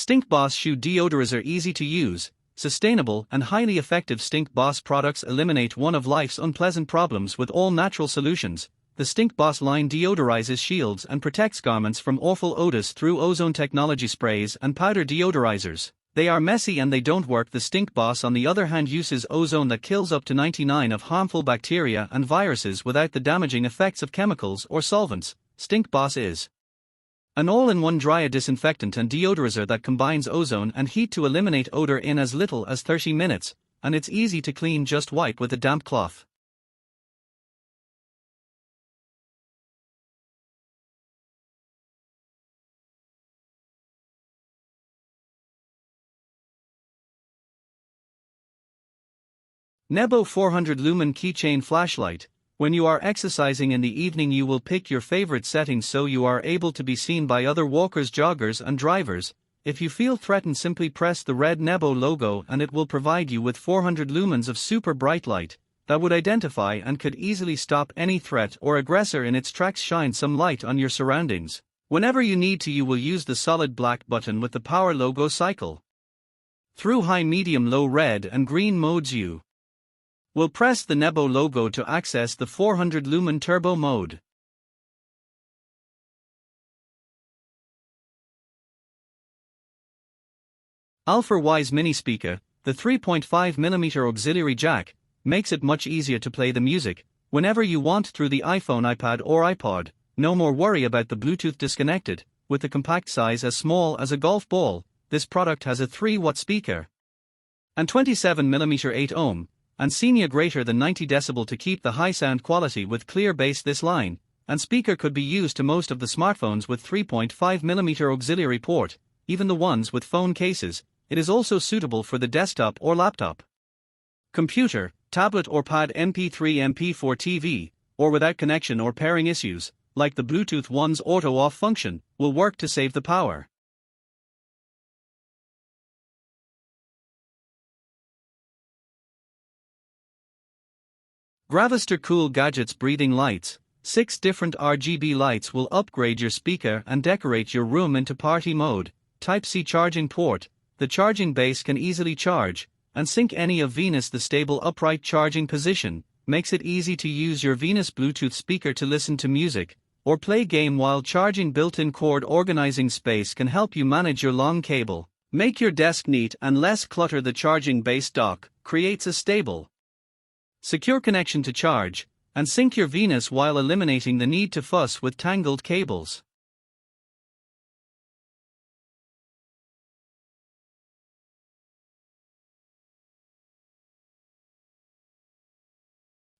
Stink Boss Shoe Deodorizer are easy to use, sustainable and highly effective. Stink Boss products eliminate one of life's unpleasant problems with all natural solutions. The Stink Boss line deodorizes, shields and protects garments from awful odors through ozone technology sprays and powder deodorizers. They are messy and they don't work. The Stink Boss on the other hand uses ozone that kills up to 99 of harmful bacteria and viruses without the damaging effects of chemicals or solvents. Stink Boss is an all-in-one dryer disinfectant and deodorizer that combines ozone and heat to eliminate odor in as little as 30 minutes, and it's easy to clean. Just wipe with a damp cloth. Nebo 400 Lumen Keychain Flashlight. When you are exercising in the evening, you will pick your favorite settings so you are able to be seen by other walkers, joggers and drivers. If you feel threatened, simply press the red Nebo logo and it will provide you with 400 lumens of super bright light that would identify and could easily stop any threat or aggressor in its tracks. Shine some light on your surroundings. Whenever you need to, you will use the solid black button with the power logo. Cycle through high, medium, low, red and green modes. You will press the Nebo logo to access the 400 lumen turbo mode. Alpha Wise Mini Speaker. The 3.5mm auxiliary jack makes it much easier to play the music whenever you want through the iPhone, iPad or iPod. No more worry about the Bluetooth disconnected. With the compact size as small as a golf ball, this product has a 3-watt speaker and 27mm 8-ohm and senior greater than 90 decibel to keep the high sound quality with clear bass. This line and speaker could be used to most of the smartphones with 3.5mm auxiliary port, even the ones with phone cases. It is also suitable for the desktop or laptop, computer, tablet or pad, MP3, MP4, TV, or without connection or pairing issues, like the Bluetooth one's auto-off function, will work to save the power. Gravister Cool Gadgets Breathing Lights. 6 different RGB lights will upgrade your speaker and decorate your room into party mode. Type-C charging port. The charging base can easily charge and sync any of Venus. The stable upright charging position makes it easy to use your Venus Bluetooth speaker to listen to music or play game while charging. Built-in cord organizing space can help you manage your long cable. Make your desk neat and less clutter. The charging base dock creates a stable, secure connection to charge and sync your Venus while eliminating the need to fuss with tangled cables.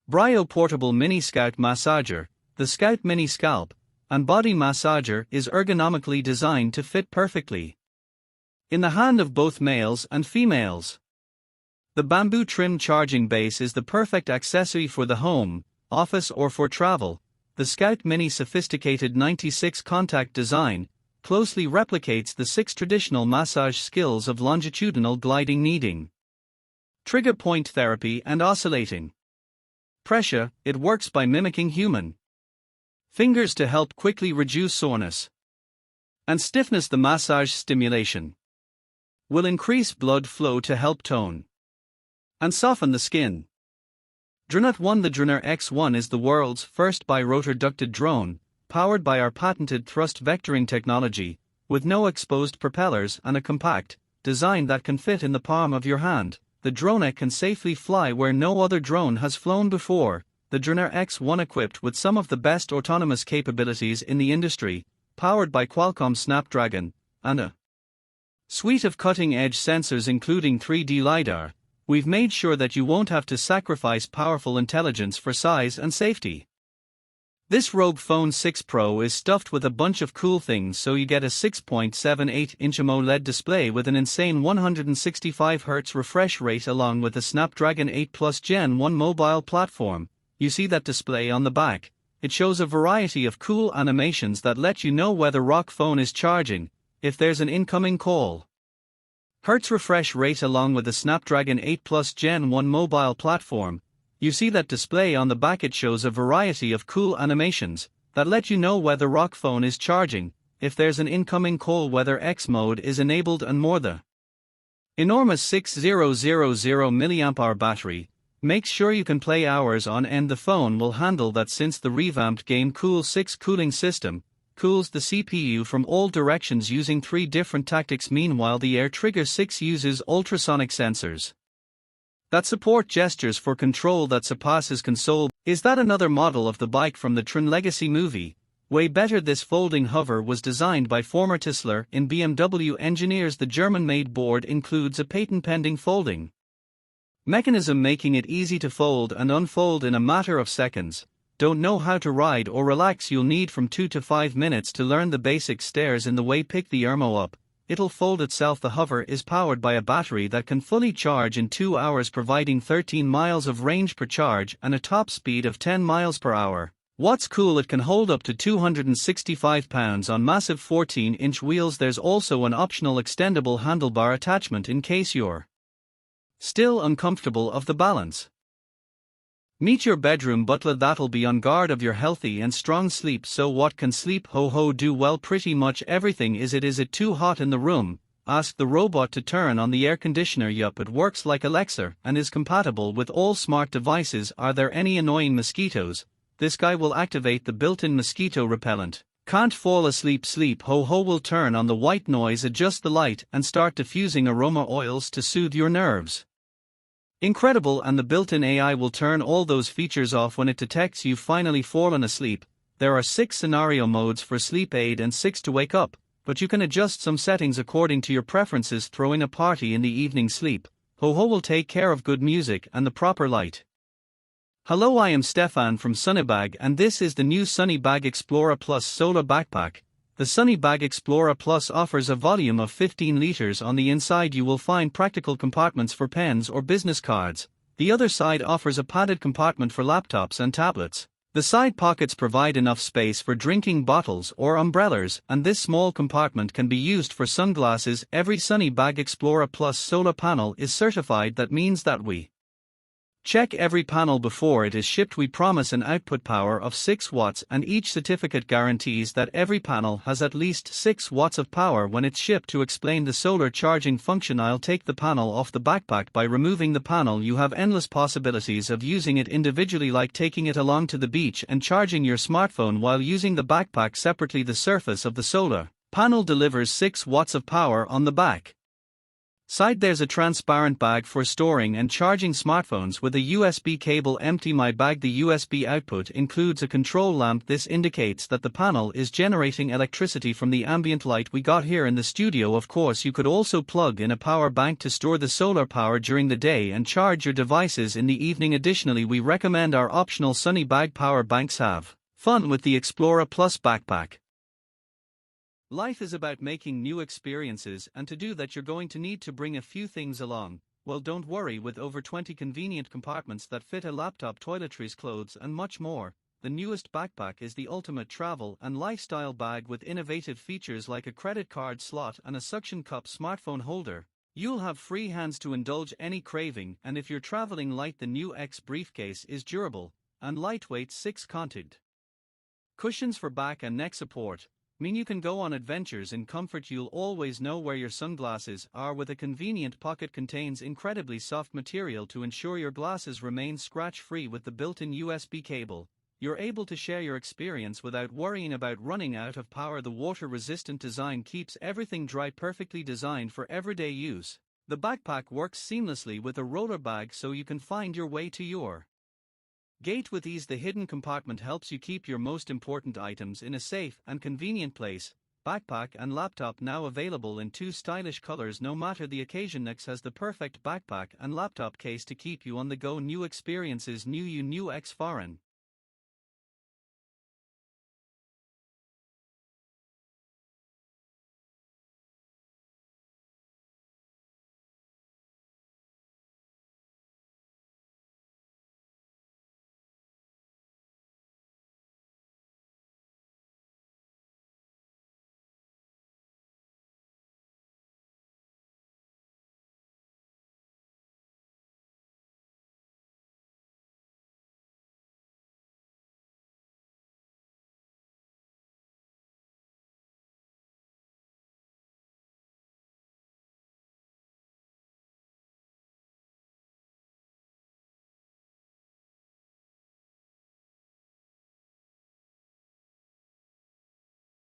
Brio Portable Mini Scout Massager. The Scout Mini Scalp and Body Massager is ergonomically designed to fit perfectly in the hand of both males and females. The bamboo trim charging base is the perfect accessory for the home, office or for travel. The Scout Mini sophisticated 96 contact design closely replicates the 6 traditional massage skills of longitudinal gliding, kneading, trigger point therapy and oscillating pressure. It works by mimicking human fingers to help quickly reduce soreness and stiffness. The massage stimulation will increase blood flow to help tone and soften the skin. Dronut 1. The Droner X1 is the world's first bi-rotor ducted drone, powered by our patented thrust vectoring technology, with no exposed propellers and a compact design that can fit in the palm of your hand. The drone can safely fly where no other drone has flown before. The Droner X1, equipped with some of the best autonomous capabilities in the industry, powered by Qualcomm Snapdragon and a suite of cutting-edge sensors including 3D LiDAR, we've made sure that you won't have to sacrifice powerful intelligence for size and safety. This Rogue Phone 6 Pro is stuffed with a bunch of cool things, so you get a 6.78-inch AMOLED display with an insane 165Hz refresh rate along with a Snapdragon 8 Plus Gen 1 mobile platform. You see that display on the back? It shows a variety of cool animations that let you know whether rock phone is charging, if there's an incoming call. Hertz refresh rate along with the Snapdragon 8 Plus Gen 1 mobile platform. You see that display on the back? It shows a variety of cool animations that let you know whether rock phone is charging, if there's an incoming cold weather X mode is enabled and more. The enormous 6000 mAh battery makes sure you can play hours on end. The phone will handle that since the revamped Game Cool 6 cooling system cools the CPU from all directions using 3 different tactics. Meanwhile, the Air Trigger 6 uses ultrasonic sensors that support gestures for control that surpasses console. Is that another model of the bike from the Tron Legacy movie? Way better. This folding hover was designed by former Tesla in BMW engineers. The German-made board includes a patent-pending folding mechanism making it easy to fold and unfold in a matter of seconds. Don't know how to ride or relax? You'll need from 2 to 5 minutes to learn the basic stairs in the way. Pick the Ermo up, it'll fold itself. The hover is powered by a battery that can fully charge in 2 hours, providing 13 miles of range per charge and a top speed of 10 miles per hour. What's cool, it can hold up to 265 pounds on massive 14-inch wheels. There's also an optional extendable handlebar attachment in case you're still uncomfortable of the balance. Meet your bedroom butler that'll be on guard of your healthy and strong sleep. So what can sleep ho-ho do? Well, pretty much everything. Is it too hot in the room? Ask the robot to turn on the air conditioner. Yup, it works like Alexa and is compatible with all smart devices. Are there any annoying mosquitoes? This guy will activate the built-in mosquito repellent. Can't fall asleep? Sleep ho-ho will turn on the white noise, adjust the light, and start diffusing aroma oils to soothe your nerves. Incredible. And the built-in AI will turn all those features off when it detects you've finally fallen asleep. There are 6 scenario modes for sleep aid and 6 to wake up, but you can adjust some settings according to your preferences. Throwing a party in the evening? Sleep ho-ho will take care of good music and the proper light. Hello, I am Stefan from Sunnybag and this is the new Sunnybag Explorer Plus Solar Backpack. The Sunnybag Explorer Plus offers a volume of 15 liters. On the inside you will find practical compartments for pens or business cards. The other side offers a padded compartment for laptops and tablets. The side pockets provide enough space for drinking bottles or umbrellas, and this small compartment can be used for sunglasses. Every Sunnybag Explorer Plus solar panel is certified. That means that we check every panel before it is shipped. We promise an output power of 6 watts and each certificate guarantees that every panel has at least 6 watts of power when it's shipped. To explain the solar charging function, I'll take the panel off the backpack. By removing the panel you have endless possibilities of using it individually, like taking it along to the beach and charging your smartphone while using the backpack separately. The surface of the solar panel delivers 6 watts of power on the back side. There's a transparent bag for storing and charging smartphones with a USB cable. Empty my bag. The USB output includes a control lamp. This indicates that the panel is generating electricity from the ambient light we got here in the studio. Of course, you could also plug in a power bank to store the solar power during the day and charge your devices in the evening. Additionally, we recommend our optional Sunnybag power banks. Have fun with the Explorer Plus backpack. Life is about making new experiences, and to do that you're going to need to bring a few things along. Well, don't worry, with over 20 convenient compartments that fit a laptop, toiletries, clothes and much more, the newest backpack is the ultimate travel and lifestyle bag with innovative features like a credit card slot and a suction cup smartphone holder. You'll have free hands to indulge any craving, and if you're traveling light, the new X briefcase is durable and lightweight. 6-content cushions for back and neck support mean you can go on adventures in comfort. You'll always know where your sunglasses are with a convenient pocket. Contains incredibly soft material to ensure your glasses remain scratch-free. With the built-in USB cable, you're able to share your experience without worrying about running out of power. The water-resistant design keeps everything dry, perfectly designed for everyday use. The backpack works seamlessly with a roller bag so you can find your way to your gate with ease. The hidden compartment helps you keep your most important items in a safe and convenient place. Backpack and laptop now available in 2 stylish colors. No matter the occasion, X has the perfect backpack and laptop case to keep you on the go. New experiences, new you, new X Foreign.